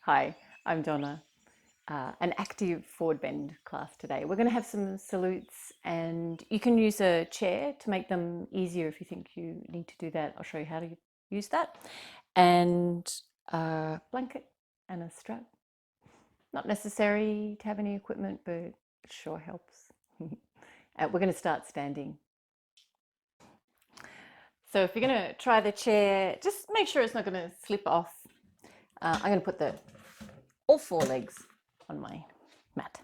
Hi, I'm Donna. An active forward bend class today. We're going to have some salutes, and you can use a chair to make them easier if you think you need to do that. I'll show you how to use that. And a blanket and a strap. Not necessary to have any equipment, but it sure helps. We're going to start standing. So if you're going to try the chair, just make sure it's not going to slip off. I'm going to put all four legs on my mat.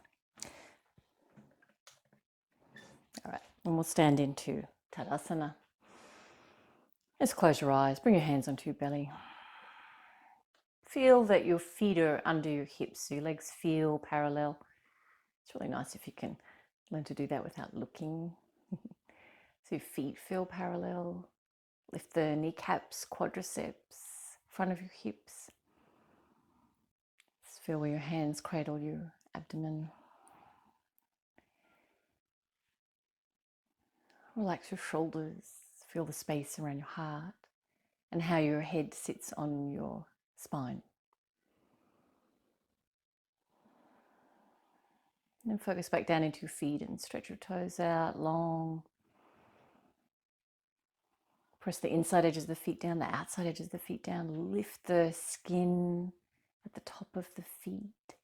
All right, and we'll stand into Tadasana. Just close your eyes, bring your hands onto your belly. Feel that your feet are under your hips, so your legs feel parallel. It's really nice if you can learn to do that without looking. So your feet feel parallel. Lift the kneecaps, quadriceps, front of your hips. Just feel where your hands cradle your abdomen. Relax your shoulders. Feel the space around your heart and how your head sits on your spine. And then focus back down into your feet and stretch your toes out long. Press the inside edges of the feet down, the outside edges of the feet down. Lift the skin at the top of the feet.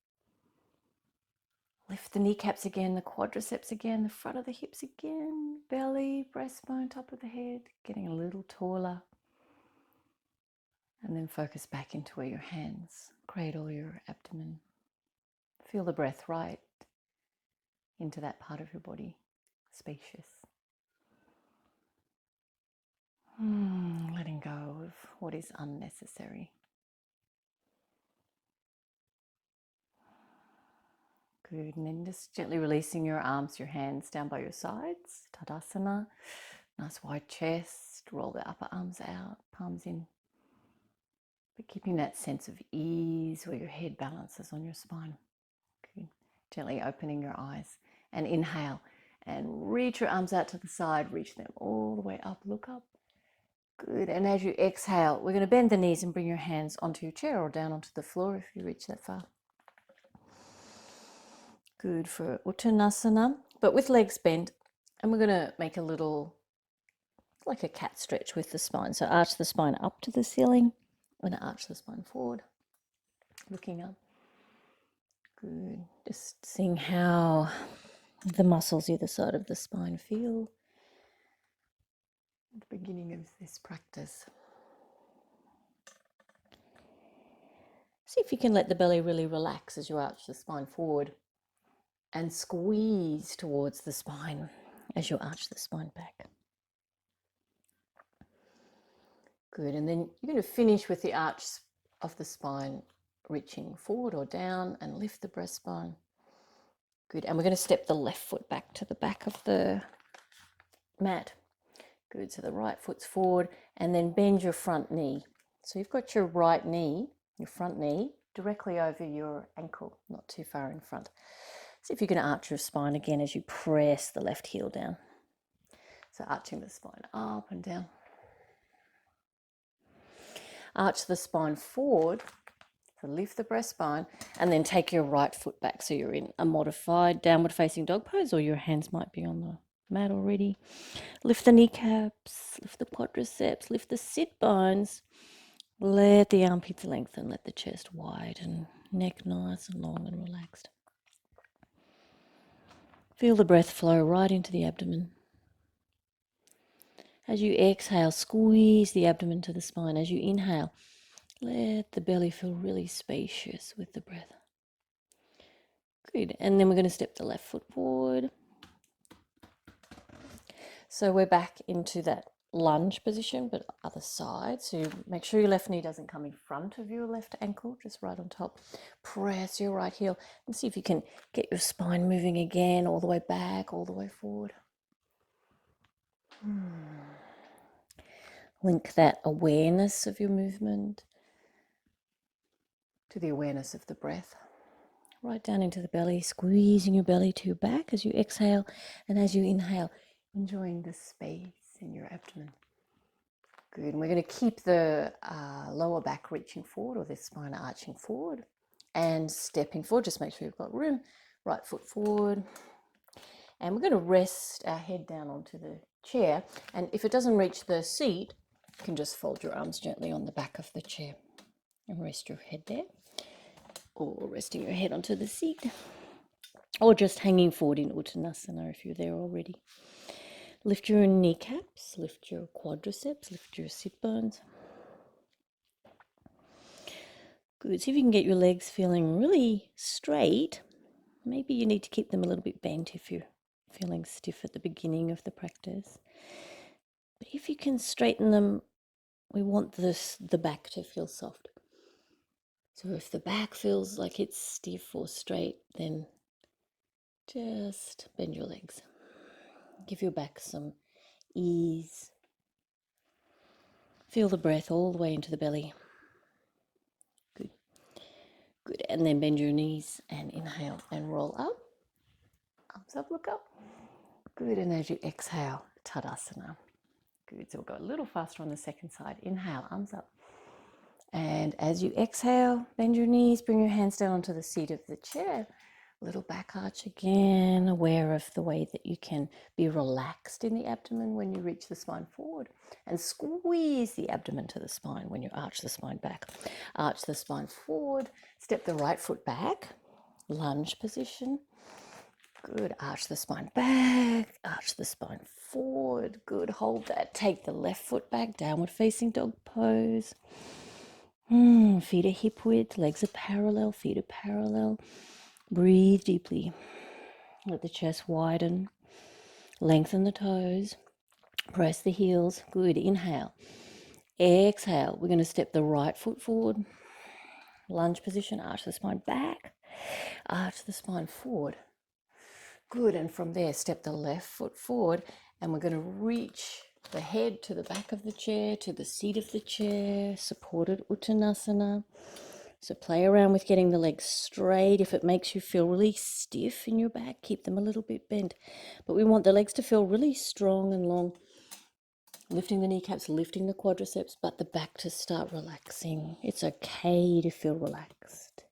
Lift the kneecaps again, the quadriceps again, the front of the hips again. Belly, breastbone, top of the head, getting a little taller. And then focus back into where your hands cradle your abdomen. Feel the breath right into that part of your body, spacious. Letting go of what is unnecessary. Good, and then just gently releasing your arms, your hands down by your sides. Tadasana, nice wide chest, roll the upper arms out, palms in. But keeping that sense of ease where your head balances on your spine. Good, gently opening your eyes and inhale and reach your arms out to the side, reach them all the way up, look up. Good, and as you exhale, we're going to bend the knees and bring your hands onto your chair or down onto the floor if you reach that far. Good for Uttanasana, but with legs bent, and we're going to make a little, like a cat stretch with the spine. So arch the spine up to the ceiling, and arch the spine forward, looking up. Good, just seeing how the muscles either side of the spine feel at the beginning of this practice. See if you can let the belly really relax as you arch the spine forward and squeeze towards the spine as you arch the spine back. Good, and then you're going to finish with the arch of the spine reaching forward or down and lift the breastbone. Good, and we're going to step the left foot back to the back of the mat. Good, so the right foot's forward and then bend your front knee. So you've got your right knee, your front knee, directly over your ankle, not too far in front. See if you can arch your spine again as you press the left heel down. So arching the spine up and down. Arch the spine forward, so lift the breastbone, and then take your right foot back. So you're in a modified downward facing dog pose, or your hands might be on the mat already. Lift the kneecaps, lift the quadriceps, lift the sit bones. Let the armpits lengthen, let the chest widen, neck nice and long and relaxed. Feel the breath flow right into the abdomen. As you exhale, squeeze the abdomen to the spine. As you inhale, let the belly feel really spacious with the breath. Good. And then we're going to step the left foot forward. So we're back into that lunge position, but other side. So you make sure your left knee doesn't come in front of your left ankle, just right on top. Press your right heel and see if you can get your spine moving again, all the way back, all the way forward. Link that awareness of your movement to the awareness of the breath. Right down into the belly, squeezing your belly to your back as you exhale, and as you inhale, enjoying the space in your abdomen. Good, and we're going to keep the lower back reaching forward, or the spine arching forward. and stepping forward. Just make sure you've got room. Right foot forward. And we're going to rest our head down onto the chair. And if it doesn't reach the seat, you can just fold your arms gently on the back of the chair and rest your head there. Or resting your head onto the seat. Or just hanging forward in Uttanasana if you're there already. Lift your kneecaps, lift your quadriceps, lift your sit bones. Good. See if you can get your legs feeling really straight. Maybe you need to keep them a little bit bent if you're feeling stiff at the beginning of the practice. But if you can straighten them, we want the back to feel soft. So if the back feels like it's stiff or straight, then just bend your legs. Give your back some ease. Feel the breath all the way into the belly. Good. Good. And then bend your knees and inhale and roll up. Arms up, look up. Good. And as you exhale, Tadasana. Good. So we'll go a little faster on the second side. Inhale, arms up. And as you exhale, bend your knees, bring your hands down onto the seat of the chair. Little back arch again, aware of the way that you can be relaxed in the abdomen when you reach the spine forward, and squeeze the abdomen to the spine when you arch the spine back. Arch the spine forward, step the right foot back, lunge position. Good, arch the spine back, arch the spine forward. Good, hold that. Take the left foot back, downward facing dog pose. Feet are hip width, legs are parallel, feet are parallel. Breathe deeply. Let the chest widen. Lengthen the toes. Press the heels. Good. Inhale. Exhale. We're going to step the right foot forward. Lunge position. Arch the spine back. Arch the spine forward. Good. And from there, step the left foot forward. And we're going to reach the head to the back of the chair, to the seat of the chair. Supported Uttanasana. So play around with getting the legs straight. If it makes you feel really stiff in your back, keep them a little bit bent. But we want the legs to feel really strong and long. Lifting the kneecaps, lifting the quadriceps, but the back to start relaxing. It's okay to feel relaxed,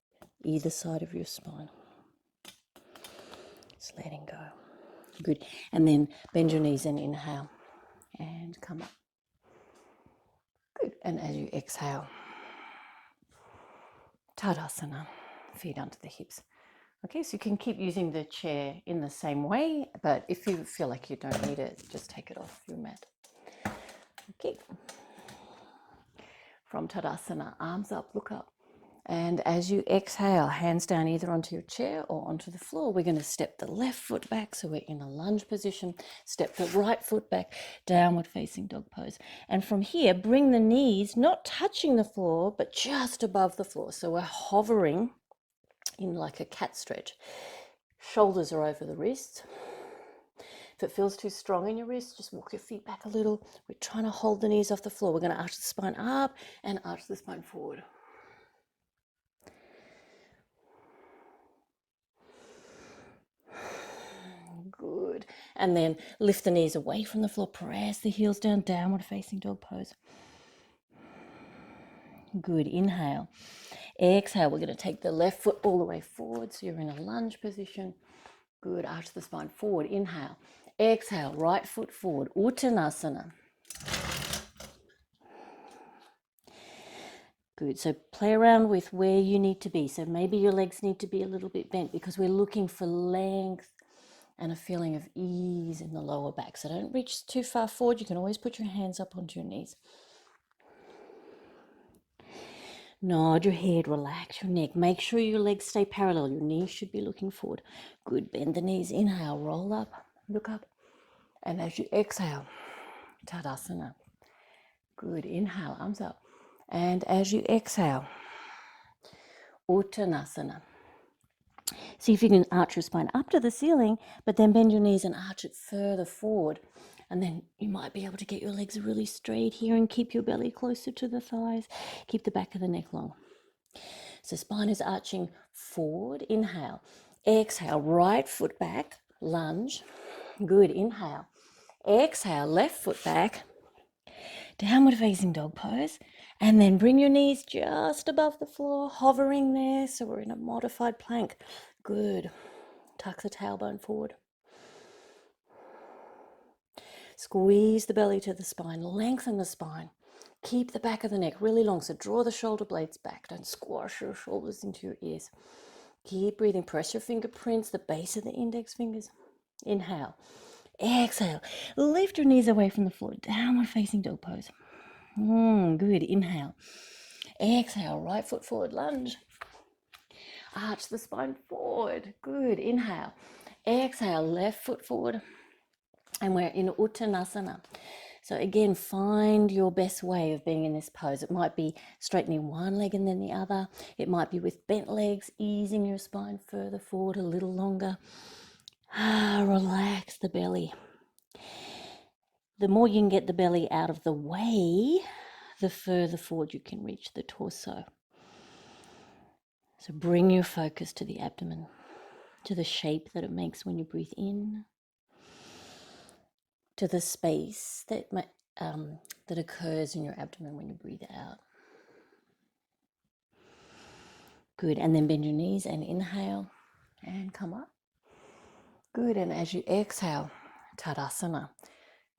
either side of your spine. Just letting go. Good. And then bend your knees and inhale. And come up. Good. And as you exhale, Tadasana, feet onto the hips. Okay, so you can keep using the chair in the same way, but if you feel like you don't need it, just take it off your mat. Okay. From Tadasana, arms up, look up. And as you exhale, hands down either onto your chair or onto the floor, we're going to step the left foot back, so we're in a lunge position. Step the right foot back, downward facing dog pose. And from here, bring the knees, not touching the floor, but just above the floor. So we're hovering in like a cat stretch. Shoulders are over the wrists. If it feels too strong in your wrists, just walk your feet back a little. We're trying to hold the knees off the floor. We're going to arch the spine up and arch the spine forward. Good. And then lift the knees away from the floor. Press the heels down, downward facing dog pose. Good. Inhale. Exhale. We're going to take the left foot all the way forward, so you're in a lunge position. Good. Arch the spine forward. Inhale. Exhale. Right foot forward. Uttanasana. Good. So play around with where you need to be. So maybe your legs need to be a little bit bent because we're looking for length and a feeling of ease in the lower back. So don't reach too far forward. You can always put your hands up onto your knees. Nod your head, relax your neck. Make sure your legs stay parallel. Your knees should be looking forward. Good. Bend the knees. Inhale, roll up, look up. And as you exhale, Tadasana. Good. Inhale, arms up. And as you exhale, Uttanasana. See if you can arch your spine up to the ceiling, but then bend your knees and arch it further forward. And then you might be able to get your legs really straight here and keep your belly closer to the thighs. Keep the back of the neck long. So spine is arching forward. Inhale. Exhale. Right foot back. Lunge. Good. Inhale. Exhale. Left foot back. Downward facing dog pose. And then bring your knees just above the floor, hovering there. So we're in a modified plank. Good. Tuck the tailbone forward. Squeeze the belly to the spine. Lengthen the spine. Keep the back of the neck really long. So draw the shoulder blades back. Don't squash your shoulders into your ears. Keep breathing. Press your fingerprints, the base of the index fingers. Inhale. Exhale. Lift your knees away from the floor. Downward facing dog pose. Good. Inhale. Exhale. Right foot forward. Lunge. Arch the spine forward. Good. Inhale. Exhale. Left foot forward. And we're in Uttanasana. So again, find your best way of being in this pose. It might be straightening one leg and then the other. It might be with bent legs, easing your spine further forward a little longer. Relax the belly. The more you can get the belly out of the way, the further forward you can reach the torso. So bring your focus to the abdomen, to the shape that it makes when you breathe in, to the space that occurs in your abdomen when you breathe out. Good, and then bend your knees and inhale and come up. Good, and as you exhale, Tadasana.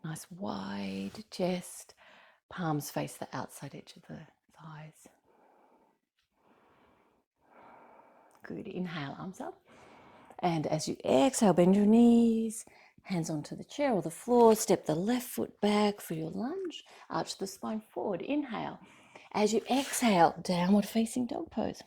Nice wide chest, palms face the outside edge of the thighs. Good, inhale, arms up. And as you exhale, bend your knees, hands onto the chair or the floor, step the left foot back for your lunge, arch the spine forward, inhale. As you exhale, downward facing dog pose.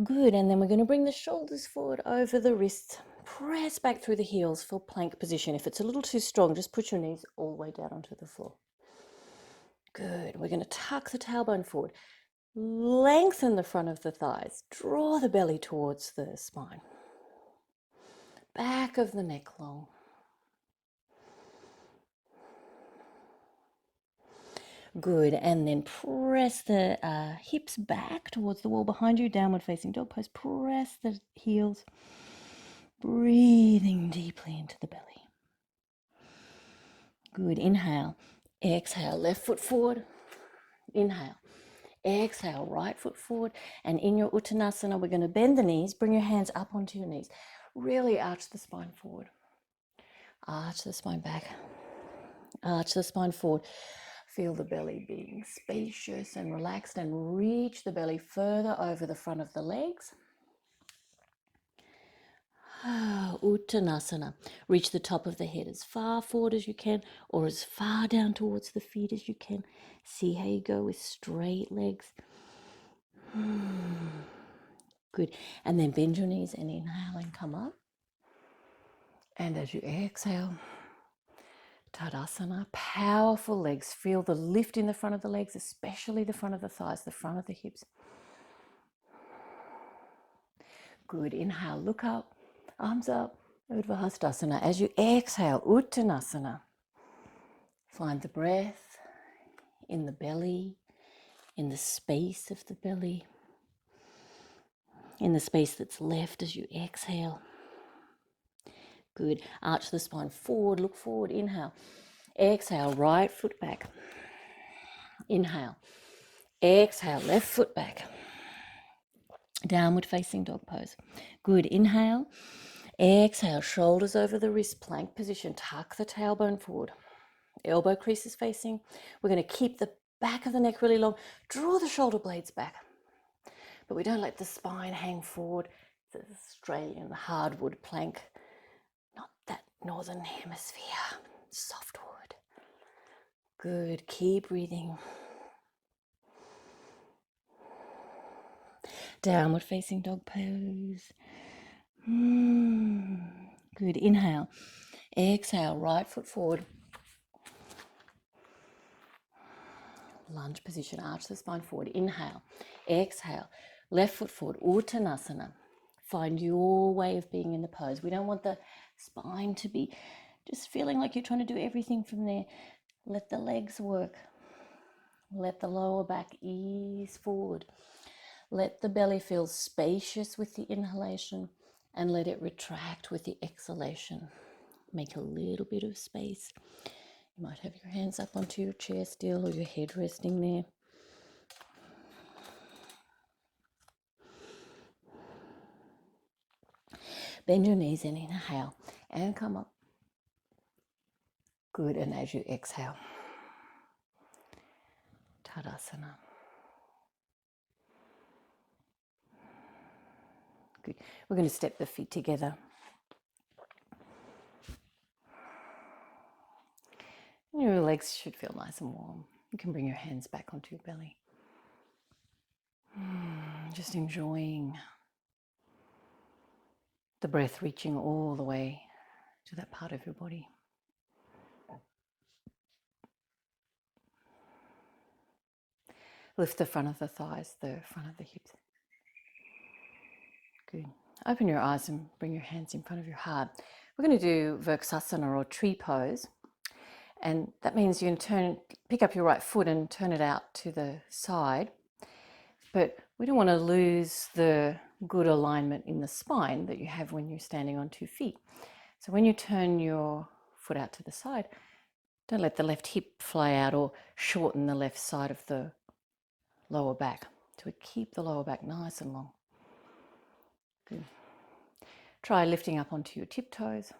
Good, and then we're going to bring the shoulders forward over the wrists, press back through the heels for plank position. If it's a little too strong, just put your knees all the way down onto the floor. Good, we're going to tuck the tailbone forward, lengthen the front of the thighs, draw the belly towards the spine. Back of the neck long. Good, and then press the hips back towards the wall behind you, downward facing dog pose. Press the heels, breathing deeply into the belly. Good, inhale, exhale, left foot forward, inhale, exhale, right foot forward, and in your Uttanasana, we're going to bend the knees, bring your hands up onto your knees, really arch the spine forward, arch the spine back, arch the spine forward. Feel the belly being spacious and relaxed, and reach the belly further over the front of the legs. Uttanasana. Reach the top of the head as far forward as you can, or as far down towards the feet as you can. See how you go with straight legs. Good. And then bend your knees and inhale and come up. And as you exhale, Tadasana, powerful legs. Feel the lift in the front of the legs, especially the front of the thighs, the front of the hips. Good. Inhale, look up, arms up, Urdhva Hastasana. As you exhale, Uttanasana. Find the breath in the belly, in the space of the belly, in the space that's left as you exhale. Good. Arch the spine forward, look forward, inhale. Exhale, right foot back. Inhale. Exhale, left foot back. Downward facing dog pose. Good. Inhale. Exhale, shoulders over the wrist, plank position. Tuck the tailbone forward. Elbow creases facing. We're going to keep the back of the neck really long. Draw the shoulder blades back. But we don't let the spine hang forward. The Australian hardwood plank. Not that northern hemisphere. Softwood. Good. Keep breathing. Downward facing dog pose. Good. Inhale. Exhale. Right foot forward. Lunge position. Arch the spine forward. Inhale. Exhale. Left foot forward. Uttanasana. Find your way of being in the pose. We don't want the spine to be just feeling like you're trying to do everything from there. Let the legs work. Let the lower back ease forward. Let the belly feel spacious with the inhalation and let it retract with the exhalation. Make a little bit of space You might have your hands up onto your chair still, or your head resting there. Bend your knees and inhale and come up. Good, and as you exhale, Tadasana. Good. We're going to step the feet together. Your legs should feel nice and warm. You can bring your hands back onto your belly. Just enjoying the breath reaching all the way to that part of your body. Lift the front of the thighs, the front of the hips. Good. Open your eyes and bring your hands in front of your heart. We're going to do Virksasana or tree pose. And that means you can pick up your right foot and turn it out to the side. But we don't want to lose the good alignment in the spine that you have when you're standing on 2 feet. So when you turn your foot out to the side, don't let the left hip fly out or shorten the left side of the lower back. So we keep the lower back nice and long. Good. Try lifting up onto your tiptoes.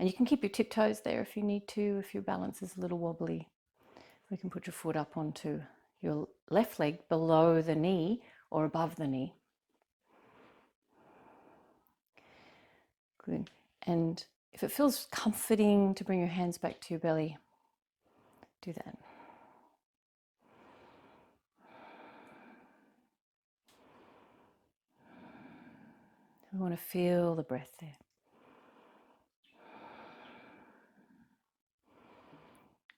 And you can keep your tiptoes there if you need to, if your balance is a little wobbly. You can put your foot up onto your left leg below the knee or above the knee. Good. And if it feels comforting to bring your hands back to your belly, do that. We want to feel the breath there.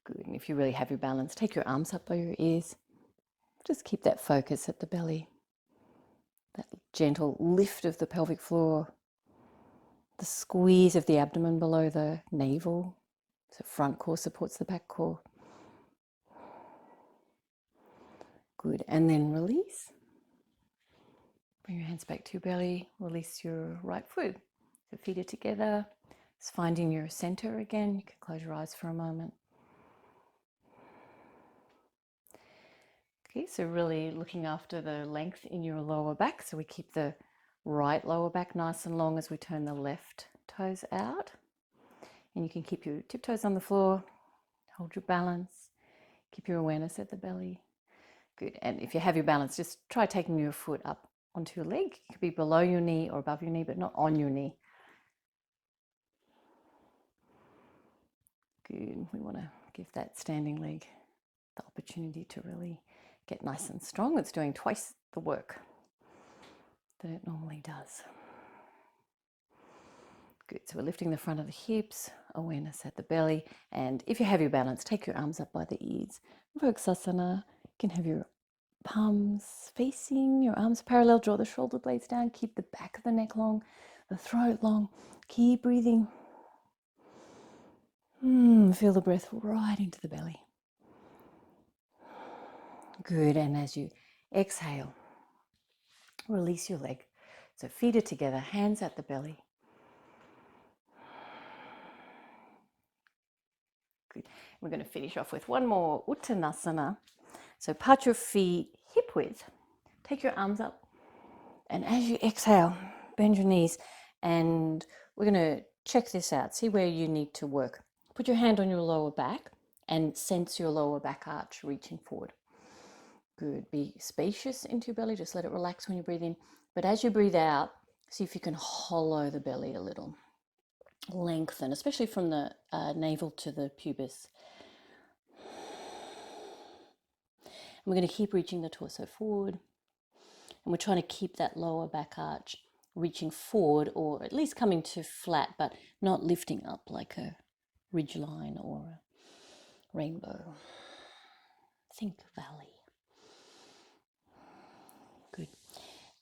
Good. And if you really have your balance, take your arms up by your ears. Just keep that focus at the belly. That gentle lift of the pelvic floor. The squeeze of the abdomen below the navel. So front core supports the back core. Good. And then release. Bring your hands back to your belly. Release your right foot. So feet are together. Just finding your center again. You can close your eyes for a moment. Okay, so really looking after the length in your lower back. So we keep the right lower back nice and long as we turn the left toes out. And you can keep your tiptoes on the floor. Hold your balance. Keep your awareness at the belly. Good. And if you have your balance, just try taking your foot up onto your leg. It could be below your knee or above your knee, but not on your knee. Good. We want to give that standing leg the opportunity to really get nice and strong. It's doing twice the work that it normally does. Good. So we're lifting the front of the hips, awareness at the belly. And if you have your balance, take your arms up by the ears. Virksasana. You can have your palms facing, your arms parallel. Draw the shoulder blades down. Keep the back of the neck long, the throat long. Keep breathing. Feel the breath right into the belly. Good. And as you exhale, release your leg. So feet are together, hands at the belly. Good. We're going to finish off with one more Uttanasana. So part your feet hip width. Take your arms up. And as you exhale, bend your knees. And we're going to check this out. See where you need to work. Put your hand on your lower back and sense your lower back arch reaching forward. Good. Be spacious into your belly. Just let it relax when you breathe in. But as you breathe out, see if you can hollow the belly a little. Lengthen, especially from the navel to the pubis. And we're going to keep reaching the torso forward. And we're trying to keep that lower back arch reaching forward, or at least coming to flat, but not lifting up like a ridge line or a rainbow. Think valley. Good.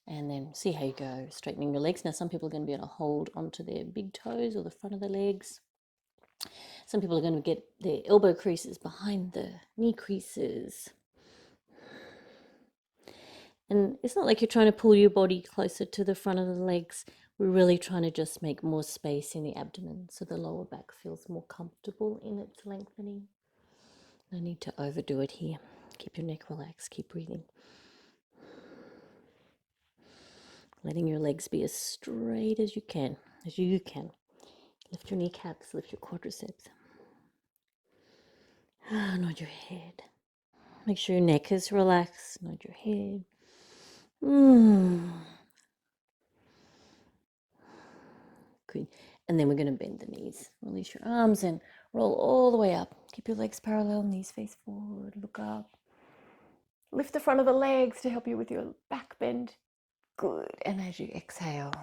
And then see how you go, straightening your legs. Now some people are going to be able to hold onto their big toes or the front of the legs. Some people are going to get their elbow creases behind the knee creases. And it's not like you're trying to pull your body closer to the front of the legs We're really trying to just make more space in the abdomen so the lower back feels more comfortable in its lengthening. No need to overdo it here. Keep your neck relaxed, keep breathing. Letting your legs be as straight as you can, Lift your kneecaps, lift your quadriceps. Nod your head. Make sure your neck is relaxed, nod your head. Good. And then we're going to bend the knees. Release your arms and roll all the way up. Keep your legs parallel, knees face forward, look up. Lift the front of the legs to help you with your back bend. Good. And as you exhale,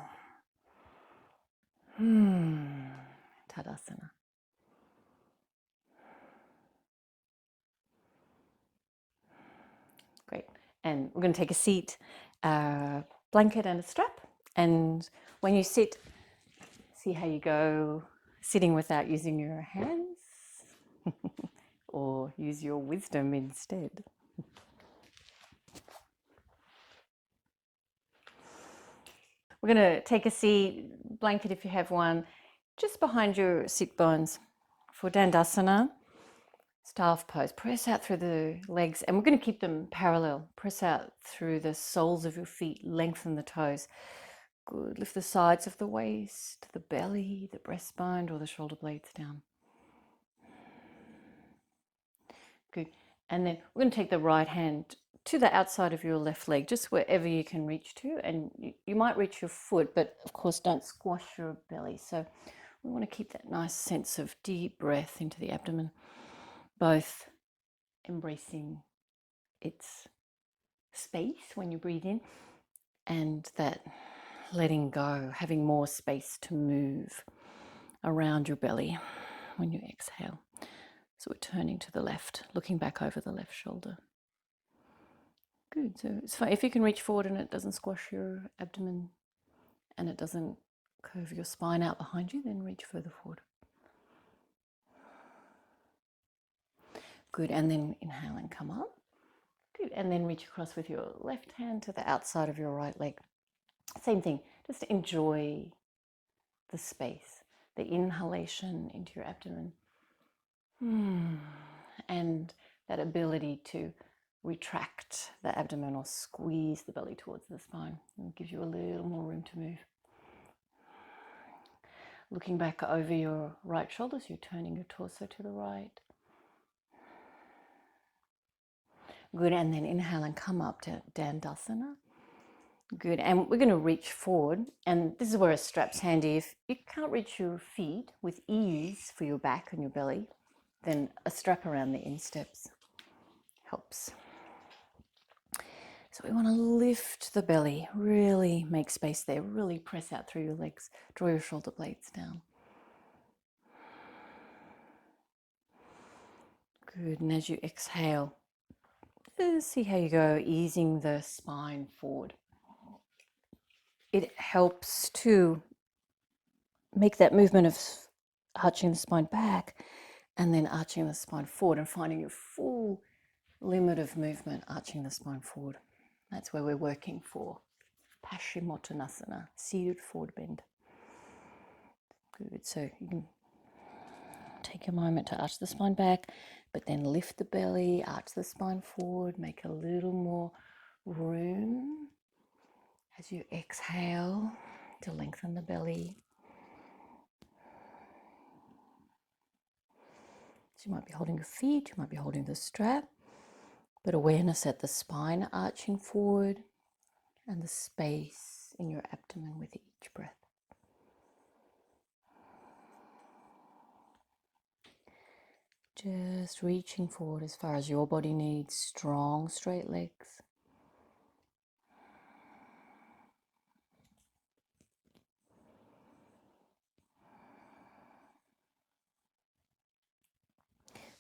Tadasana. Great. And we're going to take a seat, blanket and a strap. And when you sit, see how you go sitting without using your hands or use your wisdom instead. We're going to take a seat, blanket if you have one, just behind your sit bones for Dandasana. Staff pose. Press out through the legs, and we're going to keep them parallel. Press out through the soles of your feet, lengthen the toes. Good. Lift the sides of the waist, the belly, the breastbone, or the shoulder blades down. Good. And then we're going to take the right hand to the outside of your left leg, just wherever you can reach to. And you might reach your foot, but of course don't squash your belly. So we want to keep that nice sense of deep breath into the abdomen, both embracing its space when you breathe in and that letting go, having more space to move around your belly when you exhale. So we're turning to the left, looking back over the left shoulder. Good. So it's fine if you can reach forward and it doesn't squash your abdomen and it doesn't curve your spine out behind you, then reach further forward. Good. And then inhale and come up. Good. And then reach across with your left hand to the outside of your right leg. Same thing. Just enjoy the space, the inhalation into your abdomen. And that ability to retract the abdomen or squeeze the belly towards the spine. It gives you a little more room to move. Looking back over your right shoulder, so you're turning your torso to the right. Good, and then inhale and come up to Dandasana. Good, and we're going to reach forward, and this is where a strap's handy. If you can't reach your feet with ease for your back and your belly, then a strap around the insteps helps. So we want to lift the belly, really make space there, really press out through your legs, draw your shoulder blades down. Good, and as you exhale, see how you go, easing the spine forward. It helps to make that movement of arching the spine back and then arching the spine forward and finding your full limit of movement, arching the spine forward. That's where we're working for Paschimottanasana, seated forward bend. Good, so you can take a moment to arch the spine back, but then lift the belly, arch the spine forward, make a little more room as you exhale to lengthen the belly. So you might be holding your feet, you might be holding the strap, but awareness at the spine arching forward and the space in your abdomen with each breath. Just reaching forward as far as your body needs, strong, straight legs.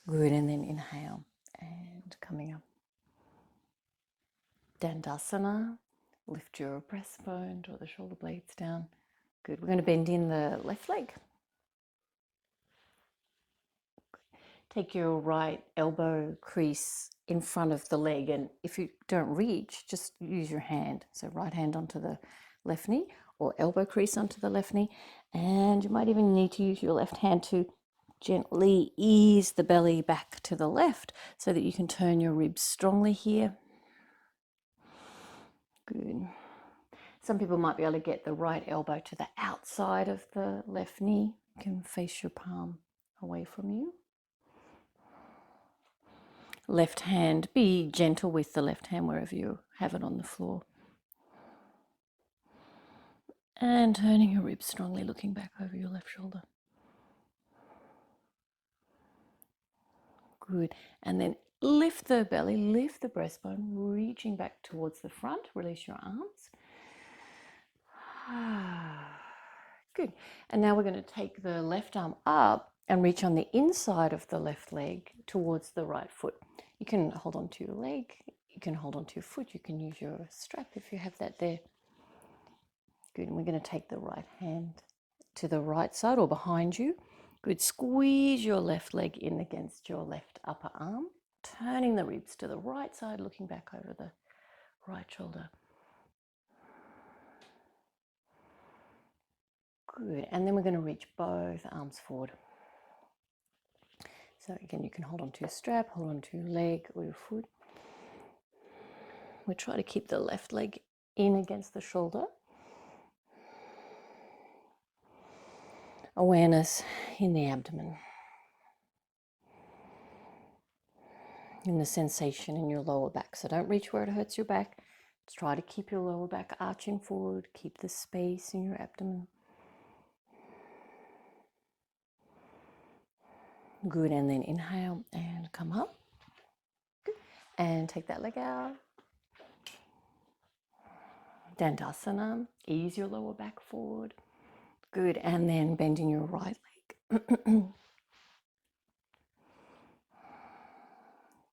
Good, and then inhale and coming up. Dandasana, lift your breastbone, draw the shoulder blades down. Good, we're going to bend in the left leg. Take your right elbow crease in front of the leg, and if you don't reach, just use your hand. So right hand onto the left knee, or elbow crease onto the left knee. And you might even need to use your left hand to gently ease the belly back to the left so that you can turn your ribs strongly here. Good. Some people might be able to get the right elbow to the outside of the left knee. You can face your palm away from you. Left hand, be gentle with the left hand wherever you have it on the floor. And turning your ribs strongly, looking back over your left shoulder. Good. And then lift the belly, lift the breastbone, reaching back towards the front. Release your arms. Good. And now we're going to take the left arm up and reach on the inside of the left leg towards the right foot. You can hold on to your leg, you can hold on to your foot, you can use your strap if you have that there. Good. And we're going to take the right hand to the right side or behind you. Good. Squeeze your left leg in against your left upper arm, turning the ribs to the right side, looking back over the right shoulder. Good. And then we're going to reach both arms forward. So again, you can hold on to your strap, hold on to your leg or your foot. We try to keep the left leg in against the shoulder. Awareness in the abdomen. In the sensation in your lower back. So don't reach where it hurts your back. Just try to keep your lower back arching forward. Keep the space in your abdomen. Good, and then inhale and come up. Good. And take that leg out. Dandasana, ease your lower back forward. Good, and then bending your right leg.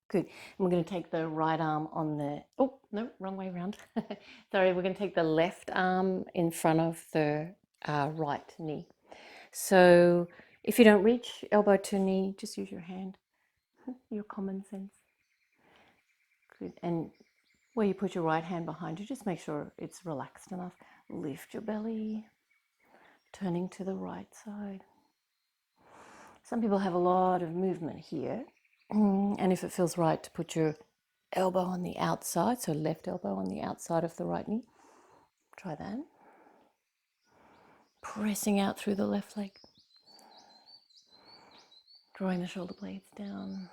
Good, and we're going to take the right arm on the, oh, no, wrong way around. Sorry, we're going to take the left arm in front of the right knee. So if you don't reach elbow to knee, just use your hand, your common sense. Good. And where you put your right hand behind you, just make sure it's relaxed enough. Lift your belly, turning to the right side. Some people have a lot of movement here. And if it feels right to put your elbow on the outside, so left elbow on the outside of the right knee, try that. Pressing out through the left leg. Drawing the shoulder blades down.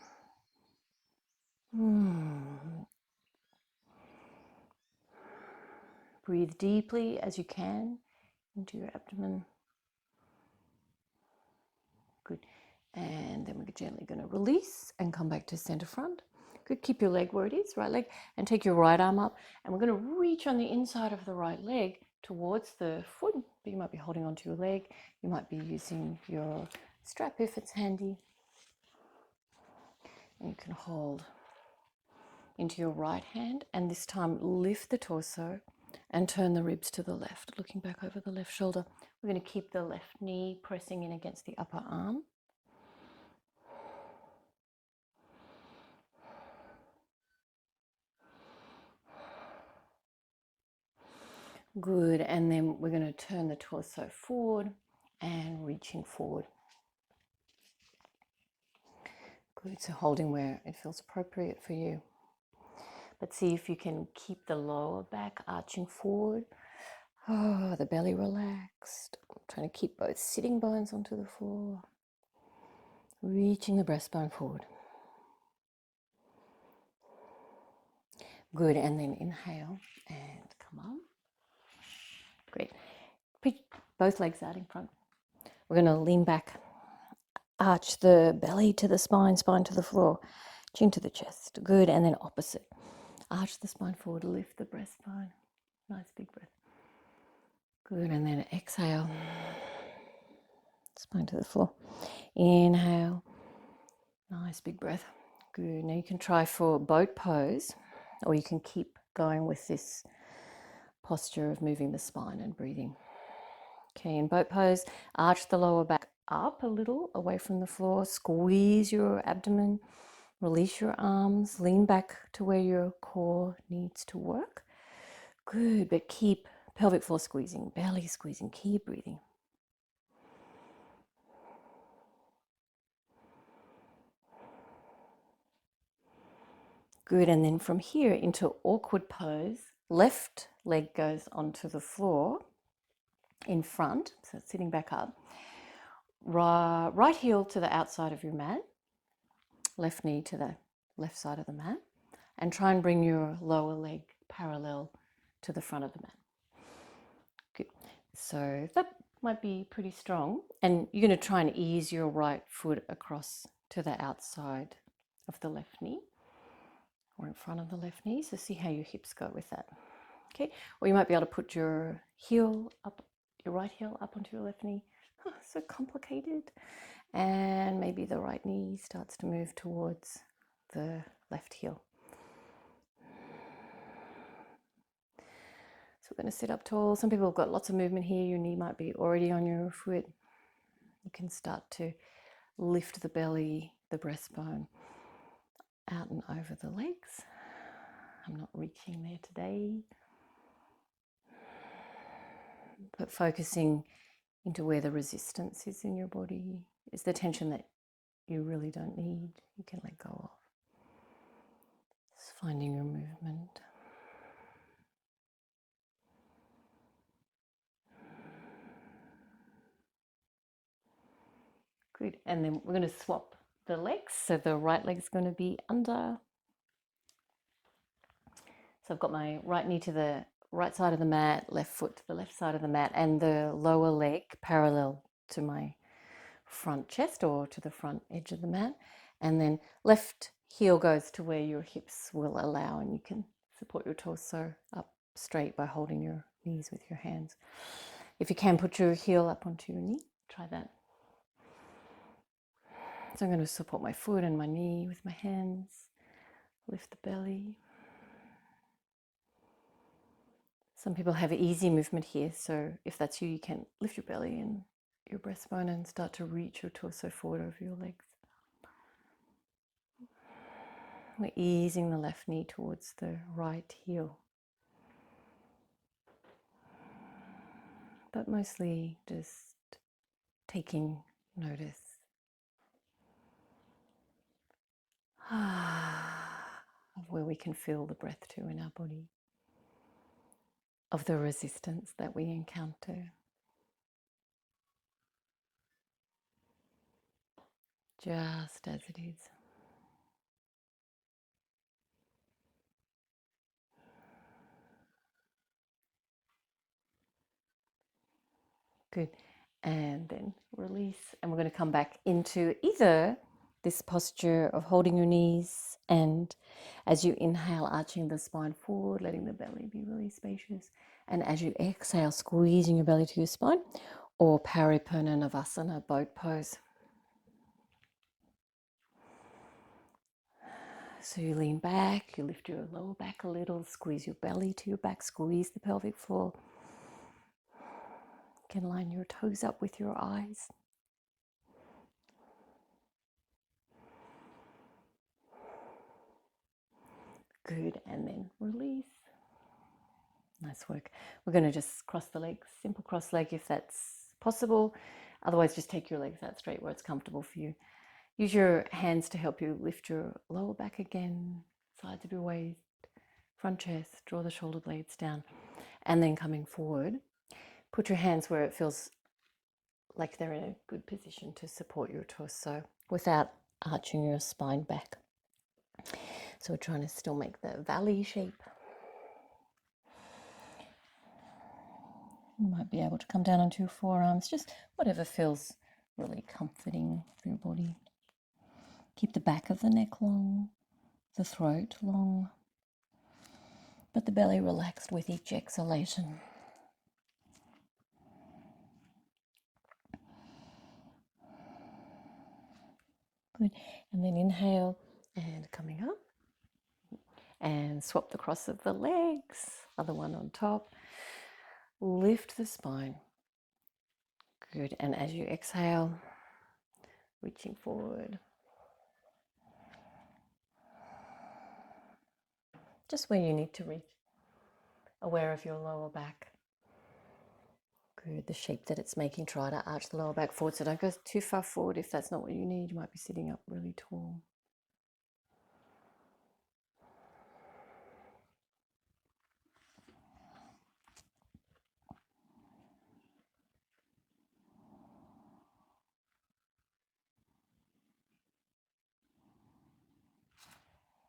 Breathe deeply as you can into your abdomen. Good. And then we're gently going to release and come back to center front. Good. Keep your leg where it is, right leg, and take your right arm up. And we're going to reach on the inside of the right leg towards the foot. You might be holding onto your leg. You might be using your strap if it's handy. And you can hold into your right hand, and this time lift the torso and turn the ribs to the left, looking back over the left shoulder. We're going to keep the left knee pressing in against the upper arm. Good, and then we're going to turn the torso forward and reaching forward. Good, so holding where it feels appropriate for you. But see if you can keep the lower back arching forward. Oh, the belly relaxed. Trying to keep both sitting bones onto the floor. Reaching the breastbone forward. Good, and then inhale and come on. Great. Put both legs out in front. We're going to lean back. Arch the belly to the spine, spine to the floor, chin to the chest. Good, and then opposite. Arch the spine forward, lift the breastbone. Nice big breath. Good, and then exhale. Spine to the floor. Inhale. Nice big breath. Good. Now you can try for boat pose, or you can keep going with this posture of moving the spine and breathing. Okay, in boat pose, arch the lower back up a little away from the floor. Squeeze your abdomen. Release your arms. Lean back to where your core needs to work. Good, but keep pelvic floor squeezing, belly squeezing, keep breathing. Good, and then from here into awkward pose, left leg goes onto the floor in front, so it's sitting back up. Right heel to the outside of your mat, left knee to the left side of the mat, and try and bring your lower leg parallel to the front of the mat. Good. So that might be pretty strong, and you're going to try and ease your right foot across to the outside of the left knee, or in front of the left knee, so see how your hips go with that. Okay, or you might be able to put your heel up, your right heel up onto your left knee. Oh, so complicated. And maybe the right knee starts to move towards the left heel. So we're going to sit up tall. Some people have got lots of movement here. Your knee might be already on your foot. You can start to lift the belly, the breastbone, out and over the legs. I'm not reaching there today, but focusing into where the resistance is in your body. Is the tension that you really don't need, you can let go of. Just finding your movement. Good, and then we're going to swap the legs. So the right leg is going to be under. So I've got my right knee to the right side of the mat, left foot to the left side of the mat, and the lower leg parallel to my front chest or to the front edge of the mat. And then left heel goes to where your hips will allow, and you can support your torso up straight by holding your knees with your hands. If you can, put your heel up onto your knee. Try that. So I'm going to support my foot and my knee with my hands. Lift the belly. Some people have easy movement here, so if that's you, you can lift your belly and your breastbone and start to reach your torso forward over your legs. We're easing the left knee towards the right heel, but mostly just taking notice of where we can feel the breath too in our body, of the resistance that we encounter. Just as it is. Good. And then release. And we're going to come back into either this posture of holding your knees, and as you inhale, arching the spine forward, letting the belly be really spacious. And as you exhale, squeezing your belly to your spine, or Paripurna boat pose. So you lean back, you lift your lower back a little, squeeze your belly to your back, squeeze the pelvic floor. You can line your toes up with your eyes. Good, and then release. Nice work. We're going to just cross the legs, simple cross leg if that's possible. Otherwise, just take your legs out straight where it's comfortable for you. Use your hands to help you lift your lower back again, sides of your waist, front chest, draw the shoulder blades down. And then coming forward, put your hands where it feels like they're in a good position to support your torso without arching your spine back. So we're trying to still make the valley shape. You might be able to come down onto your forearms, just whatever feels really comforting for your body. Keep the back of the neck long, the throat long, but the belly relaxed with each exhalation. Good. And then inhale and coming up. And swap the cross of the legs, other one on top. Lift the spine. Good. And as you exhale, reaching forward. Just where you need to reach. Aware of your lower back. Good. The shape that it's making, try to arch the lower back forward, so don't go too far forward if that's not what you need. You might be sitting up really tall.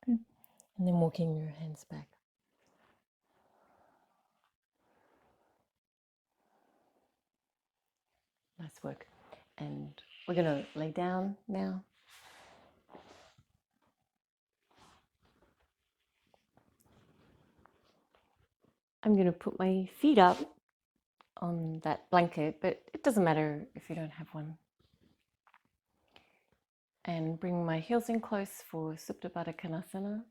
Good. And then walking your hands back. Nice work. And we're going to lay down now. I'm going to put my feet up on that blanket, but it doesn't matter if you don't have one. And bring my heels in close for Supta Baddha Konasana.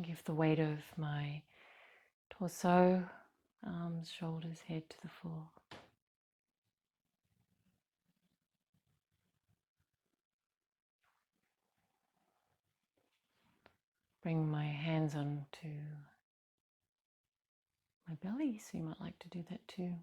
Give the weight of my torso, arms, shoulders, head to the floor. Bring my hands onto my belly, so you might like to do that too.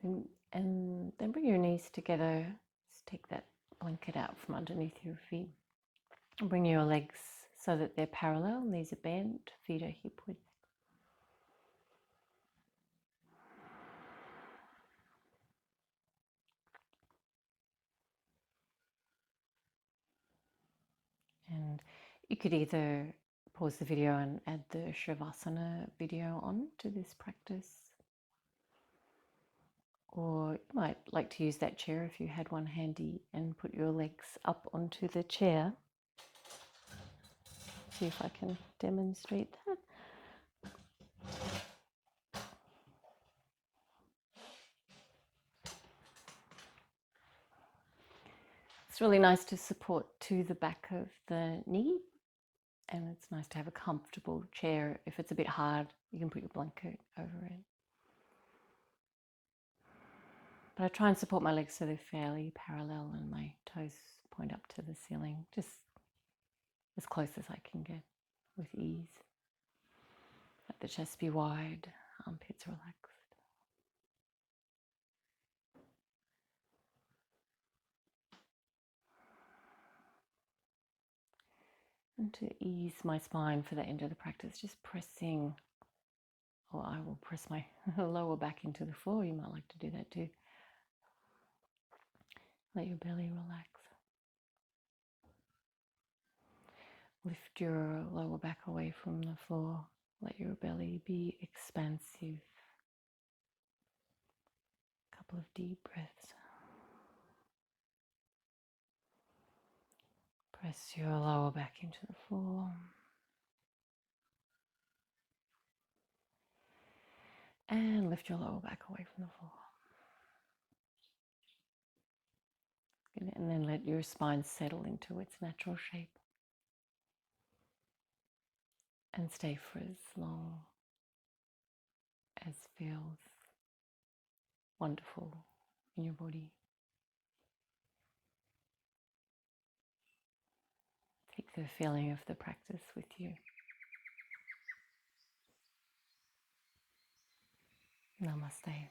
Good. And then bring your knees together. Just take that blanket out from underneath your feet. And bring your legs so that they're parallel. Knees are bent, feet are hip width. And you could either pause the video and add the Shavasana video on to this practice, or you might like to use that chair if you had one handy and put your legs up onto the chair. See if I can demonstrate that. It's really nice to support to the back of the knee, and it's nice to have a comfortable chair. If it's a bit hard, you can put your blanket over it. But I try and support my legs so they're fairly parallel and my toes point up to the ceiling, just as close as I can get with ease. Let the chest be wide, armpits relaxed. And to ease my spine for the end of the practice, just pressing, or I will press my lower back into the floor. You might like to do that too. Let your belly relax. Lift your lower back away from the floor. Let your belly be expansive. A couple of deep breaths. Press your lower back into the floor. And lift your lower back away from the floor. And then let your spine settle into its natural shape. And stay for as long as feels wonderful in your body. Take the feeling of the practice with you. Namaste.